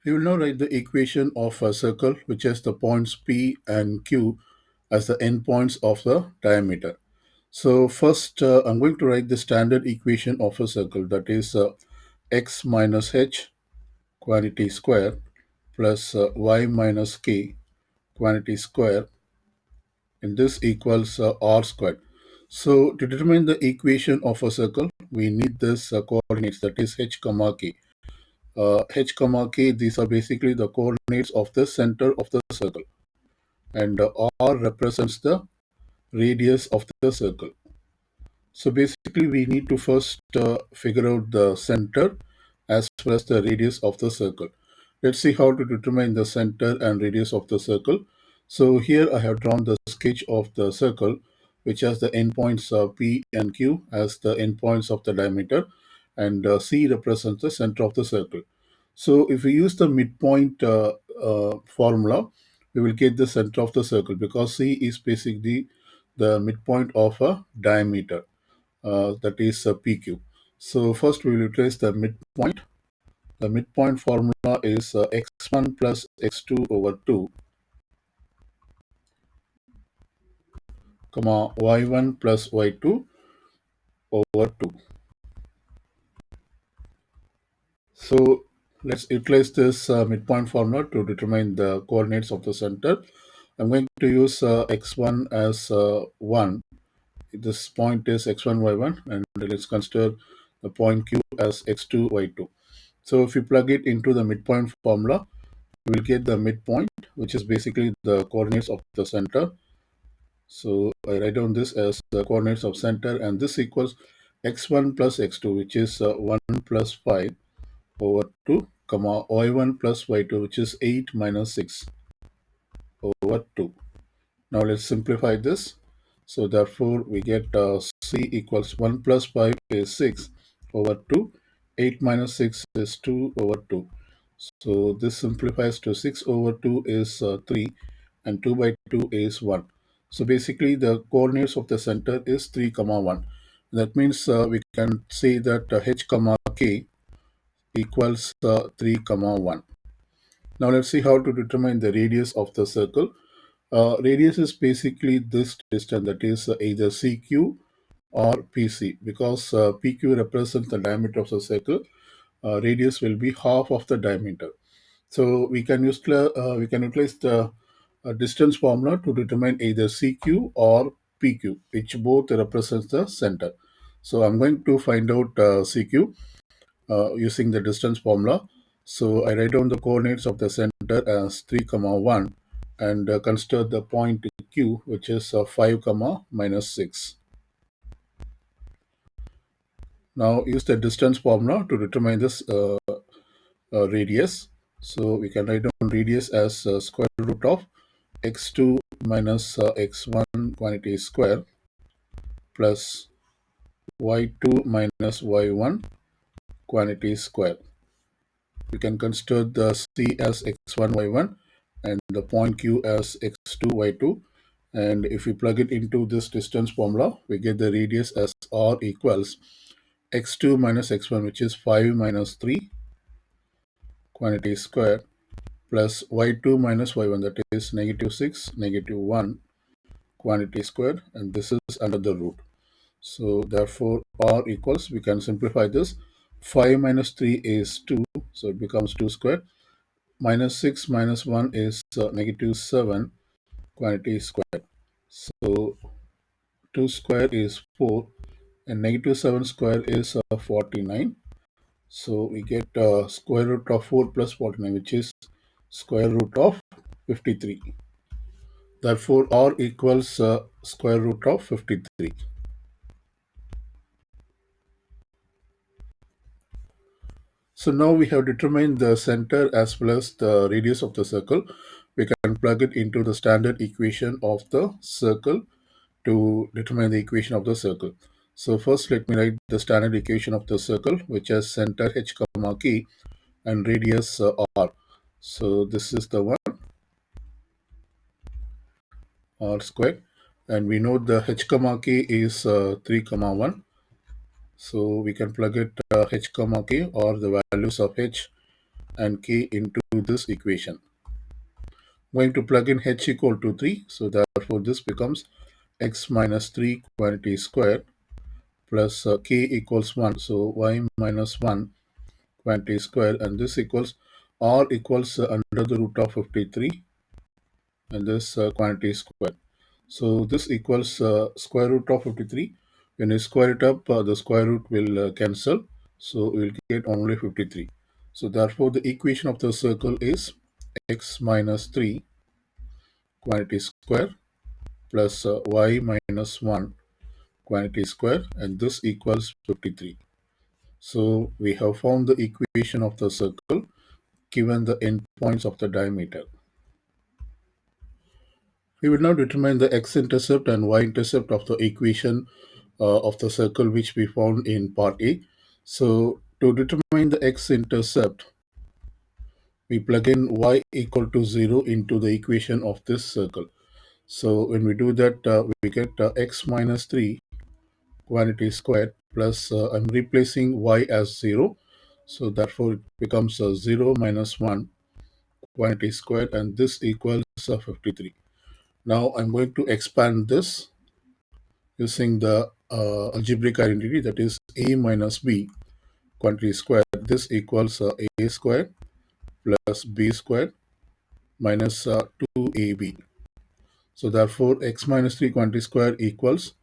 We will now write the equation of a circle which has the points P and Q as the endpoints of the diameter. So first I'm going to write the standard equation of a circle, that is x minus h quantity square plus y minus k quantity square, and this equals r squared. So to determine the equation of a circle, we need this coordinates, that is h comma k. H comma k, these are basically the coordinates of the center of the circle, and r represents the radius of the circle. So basically we need to first figure out the center as well as the radius of the circle. Let's see how to determine the center and radius of the circle. So here I have drawn the sketch of the circle which has the endpoints P and Q as the endpoints of the diameter, and C represents the center of the circle. So if we use the midpoint formula, we will get the center of the circle because C is basically the midpoint of a diameter, that is PQ. So first we will utilize the midpoint. The midpoint formula is x1 plus x2 over 2, comma y1 plus y2 over 2. So let's utilize this midpoint formula to determine the coordinates of the center. I'm going to use x1 as 1. This point is x1, y1, and let's consider the point Q as x2, y2. So if you plug it into the midpoint formula, we will get the midpoint, which is basically the coordinates of the center. So I write down this as the coordinates of center, and this equals x1 plus x2, which is 1 plus 5 over 2, comma y1 plus y2, which is 8 minus 6 over 2. Now let's simplify this. So therefore we get C equals 1 plus 5 is 6 over 2. 8 minus 6 is 2 over 2. So this simplifies to 6 over 2 is 3, and 2 by 2 is 1. So basically the coordinates of the center is 3 comma 1. That means we can say that h comma k equals 3 comma 1. Now let's see how to determine the radius of the circle. Radius is basically this distance, that is either CQ or PC, because PQ represents the diameter of the circle. Radius will be half of the diameter. So we can utilize the distance formula to determine either CQ or PQ, which both represents the center. So I'm going to find out CQ using the distance formula. So I write down the coordinates of the center as 3 comma 1, and consider the point Q, which is 5 comma minus 6. Now use the distance formula to determine this radius. So we can write down radius as square root of x2 minus x1 quantity square plus y2 minus y1 quantity square. We can consider the C as x1, y1, and the point Q as x2, y2. And if we plug it into this distance formula, we get the radius as r equals x2 minus x1, which is 5 minus 3 quantity square, plus y2 minus y1, that is negative 6, negative 1 quantity square, and this is under the root. So therefore r equals, we can simplify this, 5 minus 3 is 2, so it becomes 2 square, minus 6 minus 1 is negative 7 quantity square. So 2 square is 4, and negative 7 square is 49. So we get square root of 4 plus 49, which is square root of 53. Therefore r equals square root of 53. So now we have determined the center as well as the radius of the circle. We can plug it into the standard equation of the circle to determine the equation of the circle. So first let me write the standard equation of the circle, which has center h comma k and radius r. So this is the one, r squared, and we know the h comma k is 3 comma 1. So we can plug it h comma k, or the values of h and k into this equation. I'm going to plug in h equal to 3. So therefore this becomes x minus 3 quantity square plus k equals 1. So y minus 1 quantity square, and this equals r equals under the root of 53 and this quantity square. So this equals square root of 53. When you square it up, the square root will cancel. So we will get only 53. So therefore the equation of the circle is x minus 3 quantity square plus y minus 1 quantity square, and this equals 53. So we have found the equation of the circle given the endpoints of the diameter. We will now determine the x-intercept and y-intercept of the equation of the circle which we found in part A. So to determine the x-intercept, we plug in y equal to 0 into the equation of this circle. So when we do that, we get x minus 3 quantity squared plus I'm replacing y as 0. So therefore it becomes 0 minus 1 quantity squared, and this equals 53. Now I'm going to expand this using the algebraic identity, that is a minus b quantity squared. This equals a squared plus b squared minus 2ab. So therefore x minus 3 quantity squared equals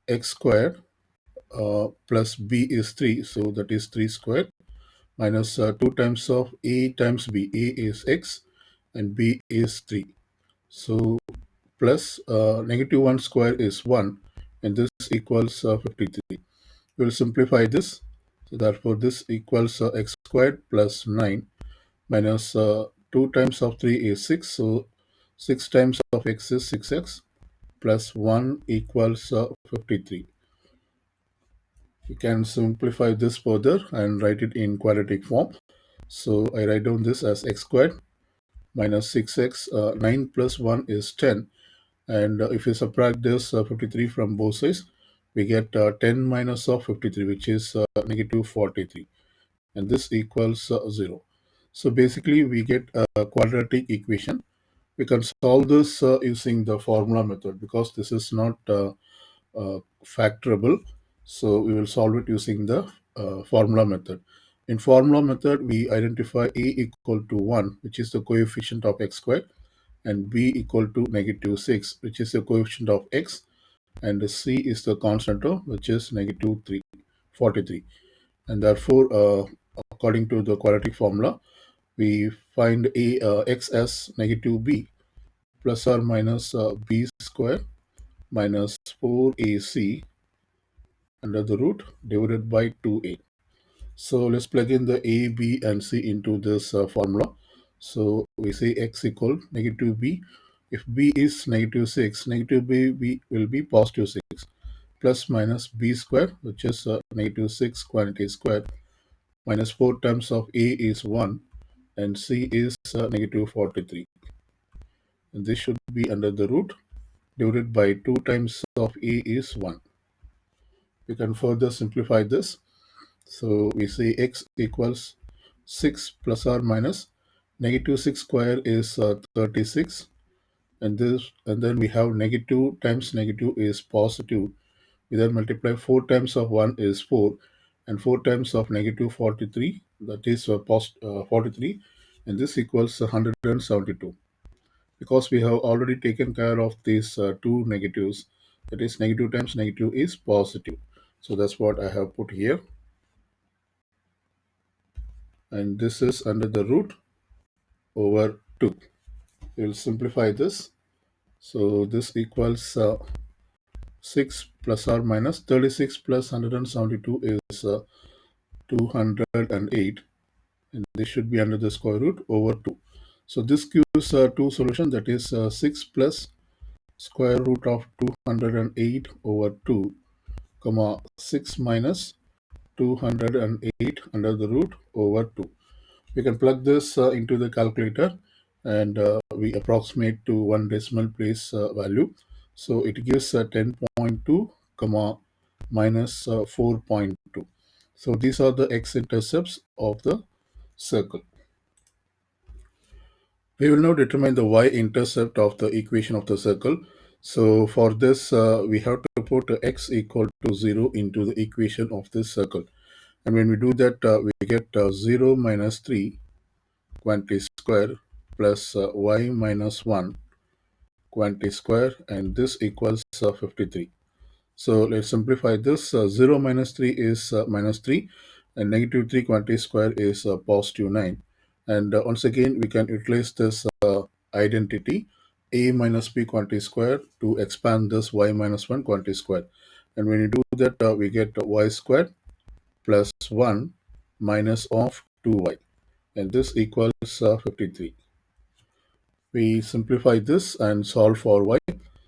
x squared plus b is 3, so that is 3 squared minus 2 times of a times b. A is x and b is 3. So plus negative 1 square is 1, and this equals 53. We will simplify this. So therefore this equals x squared plus 9 minus 2 times of 3 is 6. So 6 times of x is 6x plus 1 equals 53. You can simplify this further and write it in quadratic form. So I write down this as x squared minus 6x, 9 plus 1 is 10. And if you subtract this 53 from both sides, we get 10 minus of 53, which is negative 43. And this equals 0. So basically we get a quadratic equation. We can solve this using the formula method because this is not factorable. So we will solve it using the formula method. In formula method, we identify a equal to 1, which is the coefficient of x squared, and b equal to negative 6, which is the coefficient of x, and c is the constant term, which is negative 43. And therefore, according to the quadratic formula, we find x as negative b plus or minus b square minus 4ac under the root divided by 2a. So let's plug in the a, b, and c into this formula. So we say x equal negative b. If b is negative 6, negative b will be positive 6 plus minus b square, which is negative 6 quantity square, minus 4 times of a is 1 and c is negative 43. And this should be under the root divided by 2 times of a is 1. We can further simplify this. So we say x equals 6 plus or minus negative 6 square is 36, and then we have negative times negative is positive. We then multiply 4 times of 1 is 4, and 4 times of negative 43, that is 43, and this equals 172. Because we have already taken care of these two negatives, that is negative times negative is positive. So that's what I have put here, and this is under the root over 2. We will simplify this. So this equals 6 plus or minus 36 plus 172 is 208, and this should be under the square root over 2. So this gives two solution, that is 6 plus square root of 208 over 2 comma 6 minus 208 under the root over 2. We can plug this into the calculator, and we approximate to one decimal place value. So it gives 10.2 comma minus 4.2. So these are the x-intercepts of the circle. We will now determine the y-intercept of the equation of the circle. So for this, we have to put x equal to 0 into the equation of this circle. And when we do that, we get 0 minus 3 quantity square plus y minus 1 quantity square, and this equals 53. So let's simplify this. 0 minus 3 is minus 3, and negative 3 quantity square is positive 9. And once again, we can utilize this identity a minus b quantity square to expand this y minus 1 quantity square. And when you do that, we get y squared plus 1 minus of 2y. And this equals 53. We simplify this and solve for y.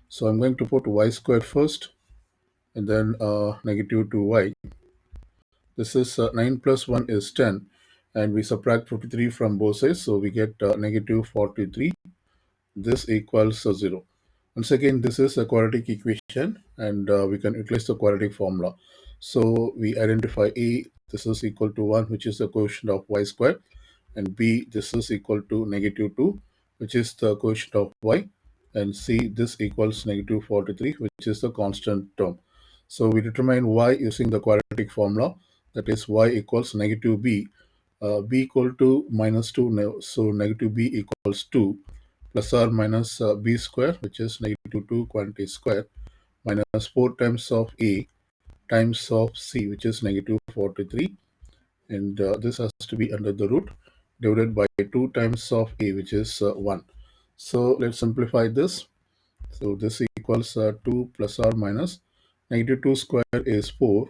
So I'm going to put y squared first and then negative 2y. This is 9 plus 1 is 10, and we subtract 53 from both sides, so we get negative 43. This equals 0. Once again, this is a quadratic equation, and we can utilize the quadratic formula. So we identify a, this is equal to 1, which is the quotient of y squared, and b, this is equal to negative 2, which is the quotient of y, and c, this equals negative 43, which is the constant term. So we determine y using the quadratic formula, that is y equals negative b, b equal to minus 2, so negative b equals 2, plus or minus b square, which is negative 2 quantity square, minus 4 times of a times of c, which is negative 43, and this has to be under the root divided by 2 times of a, which is 1. So let's simplify this. So this equals 2 plus or minus negative 2 square is 4,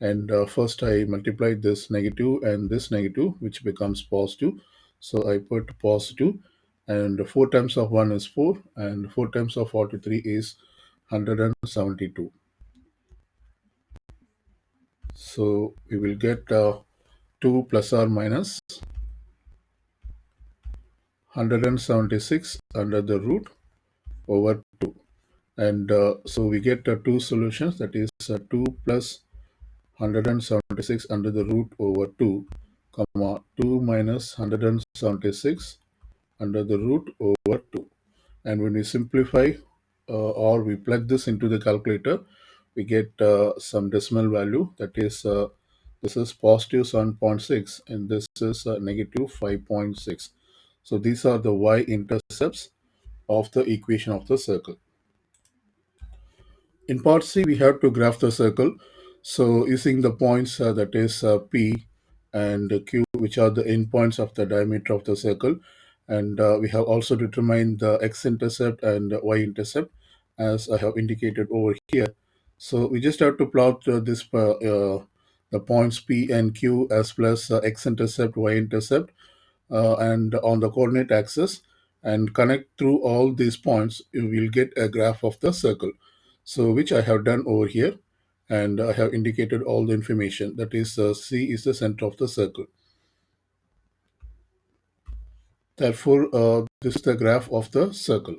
and first I multiply this negative and this negative, which becomes positive. So I put positive, and 4 times of 1 is 4, and 4 times of 43 is 172. So we will get 2 plus or minus 176 under the root over 2. And so we get two solutions, that is 2 plus 176 under the root over 2, comma 2 minus 176 under the root over 2. And when we simplify or we plug this into the calculator, we get some decimal value, that is this is positive 7.6 and this is negative 5.6. So these are the y-intercepts of the equation of the circle. In part C, we have to graph the circle. So using the points, that is P and Q, which are the endpoints of the diameter of the circle. And we have also determined the x-intercept and y-intercept, as I have indicated over here. So we just have to plot the points P and Q as well as x-intercept, y-intercept, and on the coordinate axis, and connect through all these points, you will get a graph of the circle. So which I have done over here, and I have indicated all the information, that is C is the center of the circle. Therefore, this is the graph of the circle.